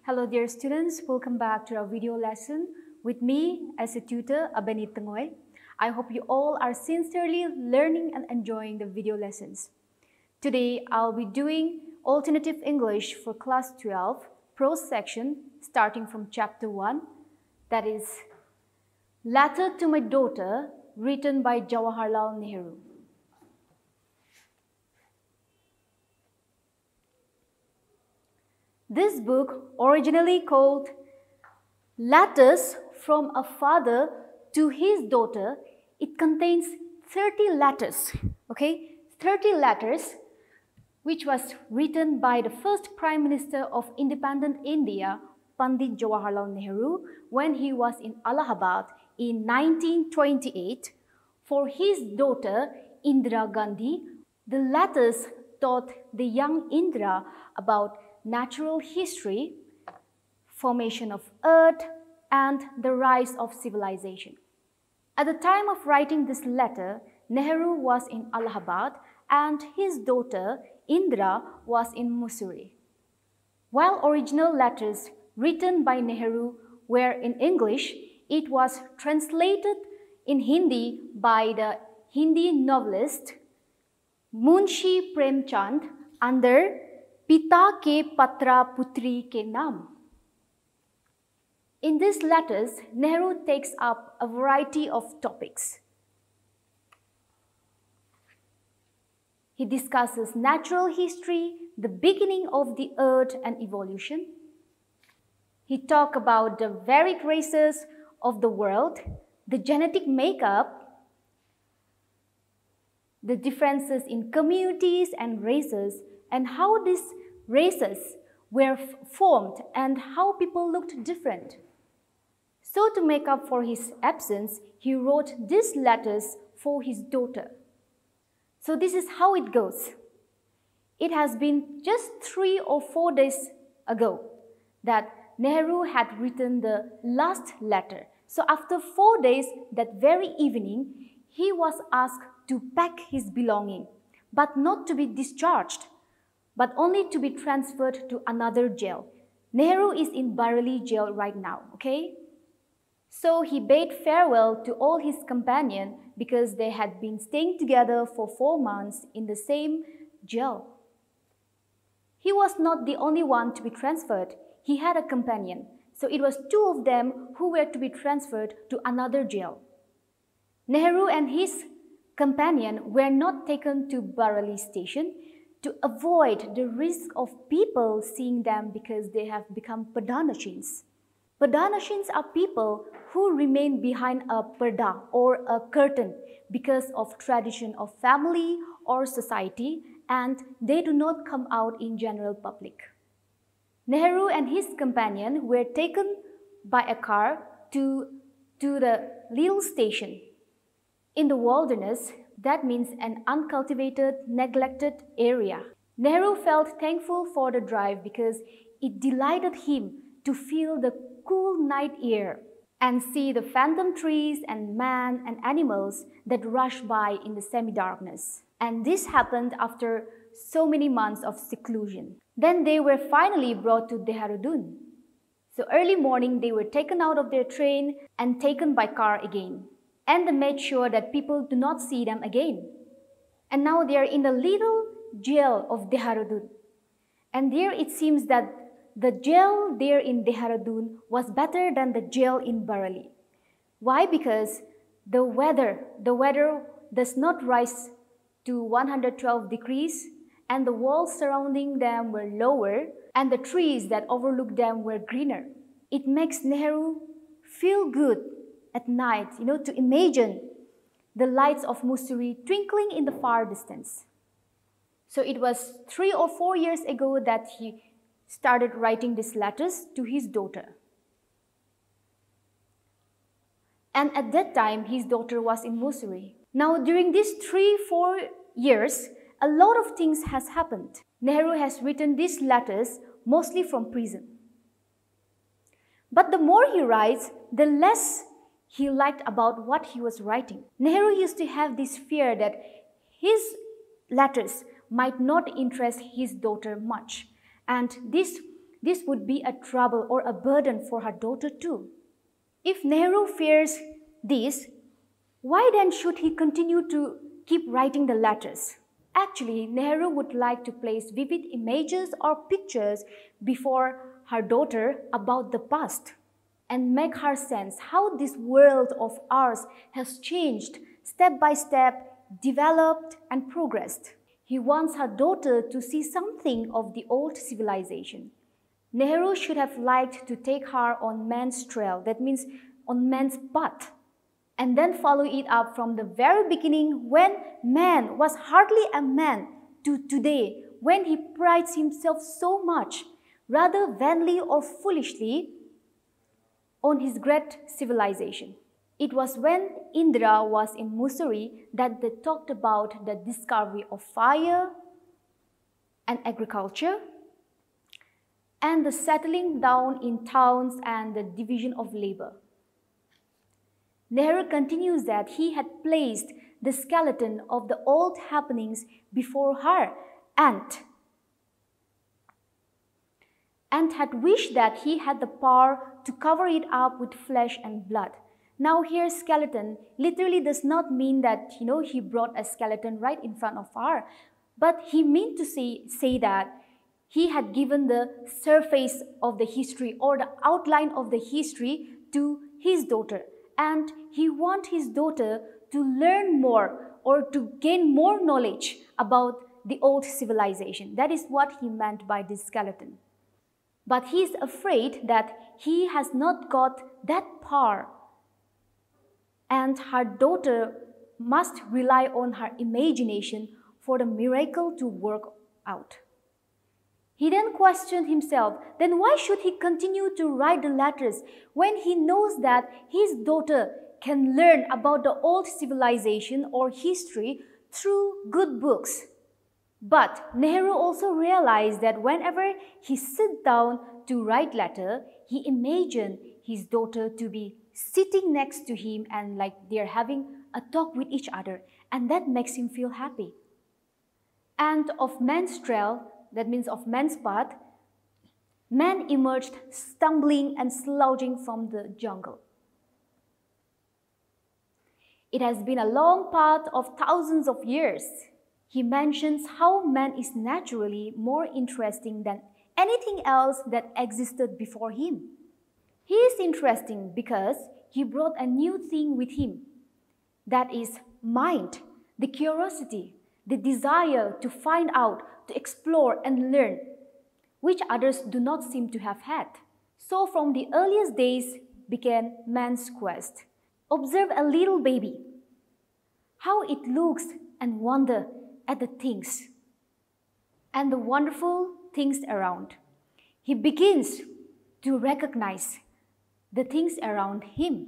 Hello dear students, welcome back to our video lesson with me as a tutor, Abeni Tengoy. I hope you all are sincerely learning and enjoying the video lessons. Today I'll be doing alternative English for class 12 prose section starting from chapter 1, that is Letter to My Daughter, written by Jawaharlal Nehru. This book, originally called Letters from a Father to His Daughter, it contains 30 letters, 30 letters which was written by the first Prime Minister of independent India, Pandit Jawaharlal Nehru, when he was in Allahabad in 1928 for his daughter Indira Gandhi. The letters taught the young Indira about natural history, formation of earth, and the rise of civilization. At the time of writing this letter, Nehru was in Allahabad and his daughter Indira was in Mussoorie. While original letters written by Nehru were in English, it was translated in Hindi by the Hindi novelist Munshi Premchand under Pita ke Patra Putri ke Naam. In these letters, Nehru takes up a variety of topics. He discusses natural history, the beginning of the earth and evolution. He talks about the varied races of the world, the genetic makeup, the differences in communities and races, and how these races were formed and how people looked different. So to make up for his absence, he wrote these letters for his daughter. So this is how it goes. It has been just 3 or 4 days ago that Nehru had written the last letter. So after 4 days, that very evening, he was asked to pack his belongings, but not to be discharged, but only to be transferred to another jail. Nehru is in Bareilly jail right now, So he bade farewell to all his companions because they had been staying together for 4 months in the same jail. He was not the only one to be transferred. He had a companion. So it was 2 of them who were to be transferred to another jail. Nehru and his companion were not taken to Bareilly station to avoid the risk of people seeing them because they have become Padanashins. Padanashins are people who remain behind a parda or a curtain because of tradition of family or society, and they do not come out in general public. Nehru and his companion were taken by a car to the little station in the wilderness. That means an uncultivated, neglected area. Nehru felt thankful for the drive because it delighted him to feel the cool night air and see the phantom trees and man and animals that rush by in the semi-darkness. And this happened after so many months of seclusion. Then they were finally brought to Dehradun. So early morning they were taken out of their train and taken by car again. And they made sure that people do not see them again. And now they are in the little jail of Dehradun. And there it seems that the jail there in Dehradun was better than the jail in Bareilly. Why? Because the weather does not rise to 112 degrees, and the walls surrounding them were lower, and the trees that overlooked them were greener. It makes Nehru feel good at night, to imagine the lights of Mussoorie twinkling in the far distance. So it was 3 or 4 years ago that he started writing these letters to his daughter. And at that time, his daughter was in Mussoorie. Now, during these 3-4 years, a lot of things has happened. Nehru has written these letters mostly from prison. But the more he writes, the less he liked about what he was writing. Nehru used to have this fear that his letters might not interest his daughter much. And this this would be a trouble or a burden for her daughter too. If Nehru fears this, why then should he continue to keep writing the letters? Actually, Nehru would like to place vivid images or pictures before her daughter about the past and make her sense how this world of ours has changed step by step, developed and progressed. He wants her daughter to see something of the old civilization. Nehru should have liked to take her on man's trail, that means on man's path, and then follow it up from the very beginning when man was hardly a man to today, when he prides himself so much, rather vainly or foolishly, on his great civilization. It was when Indra was in Mussoorie that they talked about the discovery of fire and agriculture and the settling down in towns and the division of labor. Nehru continues that he had placed the skeleton of the old happenings before her and had wished that he had the power to cover it up with flesh and blood. Now here skeleton literally does not mean that he brought a skeleton right in front of her, but he meant to say that he had given the surface of the history or the outline of the history to his daughter, and he wants his daughter to learn more or to gain more knowledge about the old civilization. That is what he meant by this skeleton. But he is afraid that he has not got that power, and her daughter must rely on her imagination for the miracle to work out. He then questioned himself, then why should he continue to write the letters when he knows that his daughter can learn about the old civilization or history through good books? But Nehru also realized that whenever he sat down to write letter, he imagined his daughter to be sitting next to him and like they're having a talk with each other, and that makes him feel happy. And of man's trail, that means of man's path, man emerged stumbling and slouching from the jungle. It has been a long path of thousands of years. He mentions how man is naturally more interesting than anything else that existed before him. He is interesting because he brought a new thing with him, that is mind, the curiosity, the desire to find out, to explore and learn, which others do not seem to have had. So from the earliest days began man's quest. Observe a little baby, how it looks and wonder at the things and the wonderful things around. He begins to recognize the things around him.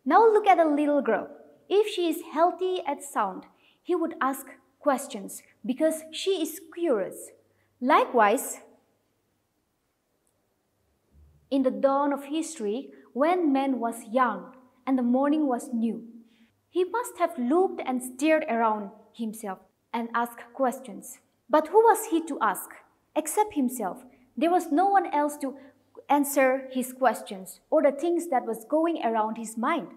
Now look at a little girl. If she is healthy and sound, he would ask questions because she is curious. Likewise, in the dawn of history, when man was young and the morning was new, he must have looked and stared around himself and asked questions. But who was he to ask? Except himself. There was no one else to answer his questions or the things that was going around his mind.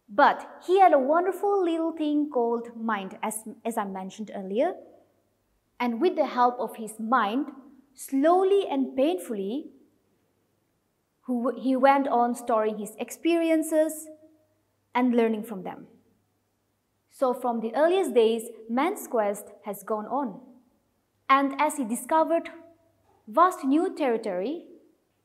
But he had a wonderful little thing called mind, as I mentioned earlier. And with the help of his mind, slowly and painfully, he went on storing his experiences and learning from them. So from the earliest days, man's quest has gone on. And as he discovered vast new territory,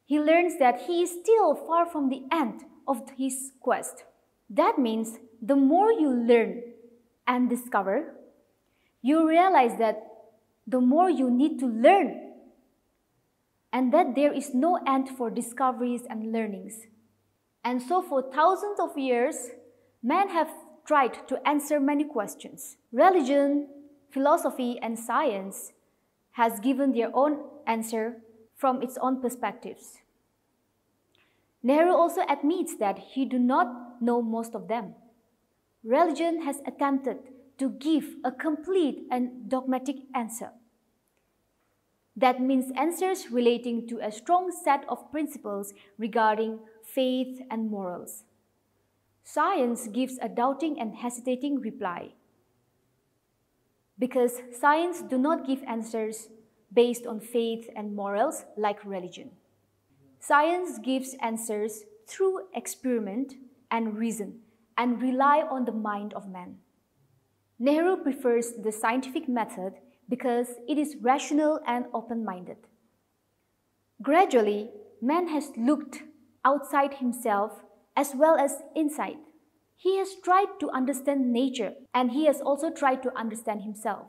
he learns that he is still far from the end of his quest. That means the more you learn and discover, you realize that the more you need to learn, and that there is no end for discoveries and learnings. And so for thousands of years, men have tried to answer many questions. Religion, philosophy, and science has given their own answer from its own perspectives. Nehru also admits that he do not know most of them. Religion has attempted to give a complete and dogmatic answer. That means answers relating to a strong set of principles regarding faith and morals. Science gives a doubting and hesitating reply, because science do not give answers based on faith and morals like religion. Science gives answers through experiment and reason and rely on the mind of man. Nehru prefers the scientific method because it is rational and open-minded. Gradually, man has looked outside himself as well as inside. He has tried to understand nature, and he has also tried to understand himself.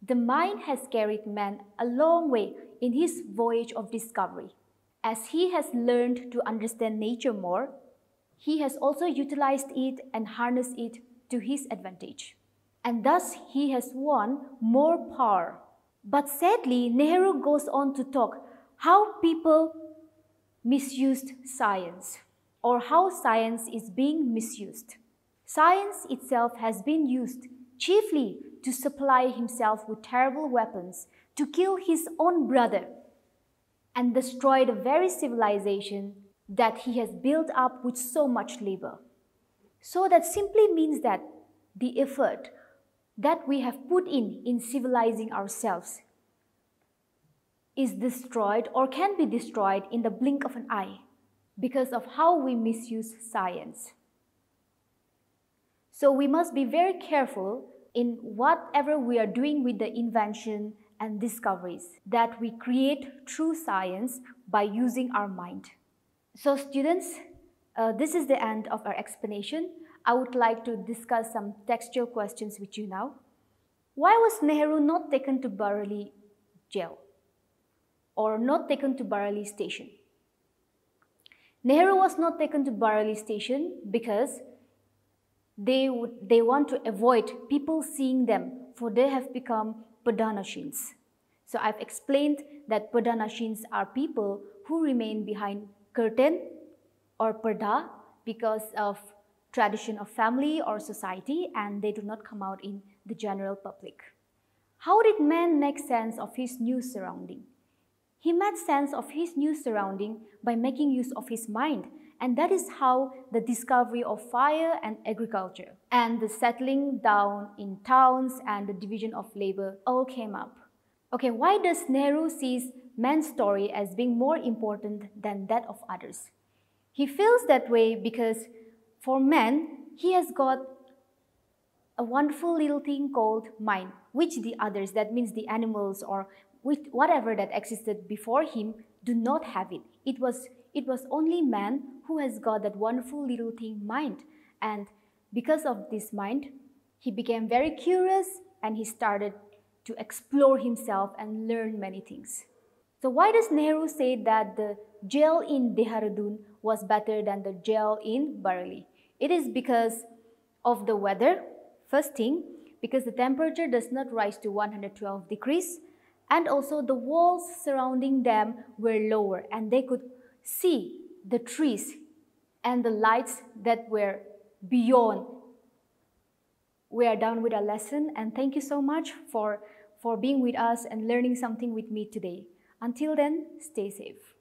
The mind has carried man a long way in his voyage of discovery. As he has learned to understand nature more, he has also utilized it and harnessed it to his advantage. And thus he has won more power. But sadly, Nehru goes on to talk how people misused science, or how science is being misused. Science itself has been used chiefly to supply himself with terrible weapons, to kill his own brother, and destroy the very civilization that he has built up with so much labor. So that simply means that the effort that we have put in civilizing ourselves is destroyed or can be destroyed in the blink of an eye because of how we misuse science. So we must be very careful in whatever we are doing with the invention and discoveries that we create through science by using our mind. So students, this is the end of our explanation. I would like to discuss some textual questions with you now. Why was Nehru not taken to Bareilly jail or not taken to Bareilly station? Nehru was not taken to Bareilly station because they want to avoid people seeing them, for they have become Padanashins. So I've explained that Padanashins are people who remain behind curtain or parda because of tradition of family or society, and they do not come out in the general public. How did man make sense of his new surrounding? He made sense of his new surrounding by making use of his mind, and that is how the discovery of fire and agriculture and the settling down in towns and the division of labor all came up. Okay, why does Nehru sees man's story as being more important than that of others? He feels that way because for man, he has got a wonderful little thing called mind, which the others, that means the animals or with whatever that existed before him, do not have it. It was only man who has got that wonderful little thing, mind. And because of this mind, he became very curious and he started to explore himself and learn many things. So why does Nehru say that the jail in Dehradun was better than the jail in Bareilly? It is because of the weather, first thing, because the temperature does not rise to 112 degrees, and also the walls surrounding them were lower and they could see the trees and the lights that were beyond. We are done with our lesson, and thank you so much for being with us and learning something with me today. Until then, stay safe.